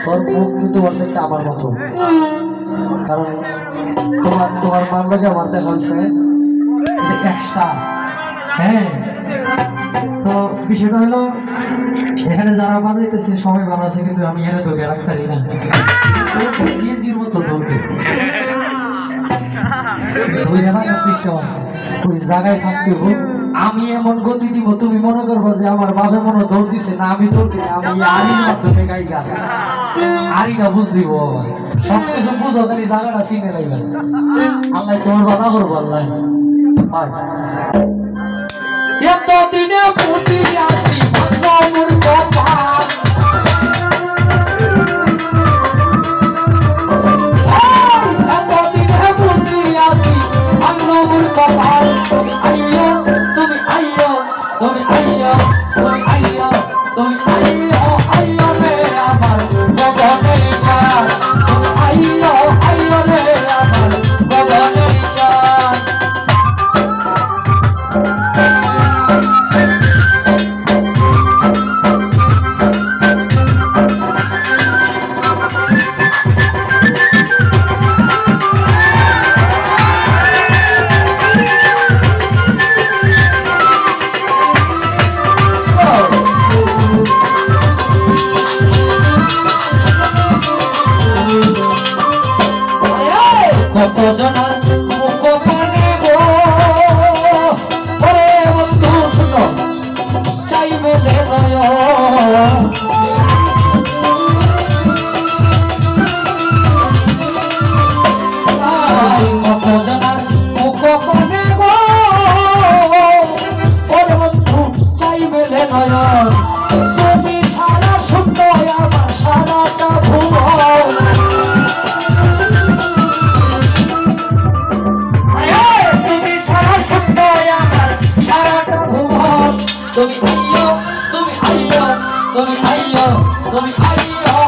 তোর মুখ কিন্তু অর্ধেকটা আমার মতো, কারণ তোমার মান লাগে আমার দেখা হয়েছে একটা। হ্যাঁ, তো বিষয়টা হলো এখানে যারা বাজাইতেছে সবাই ভালো আছে, কিন্তু আমি এখানে ধরে রাখতে পারি না। সিএনজির মতো ধরতে ধরে রাখার সিস্টেম আছে, ওই জায়গায় থাকতে হবে। আমি এমন গতি দিব তুমি মনে করবো যে আমার বাবা মনে দৌড় দিছে না, আমি দৌড় দিই, আমি আড়ির মাধ্যমে গাইগা আড়িটা বুঝ দিব। সবকিছু বুঝো, খালি জায়গাটা চিনে লাগবে। আল্লাহ তোমার বাধা করবো। আল্লাহ এতদিনে পুঁতি আসি ভাগ্যমূর কপাল, এতদিনে পুঁতি আসি ভাগ্যমূর কপাল। তুমি আইয়ো, তুমি আইয়ো, তুমি আইয়ো, তুমি আইয়ো, তুমি আইয়ো, আইয়ো রে আমার গগনের চাঁদ। তুমি আইয়ো, আইয়ো রে আমার গগনের চাঁদ। কত জনার মুখ পানে গো, ওরে বন্ধু শুনো চাই মেলে নয়। কত জনার মুখ পানে গো, ওরে বন্ধু চাই মেলে নয়। তুমি ছাড়া সুন্দর আমার সারাটা ভুবন। তুমি আইয়ো, তুমি আইয়ো, তুমি আইয়ো, তুমি আইয়ো।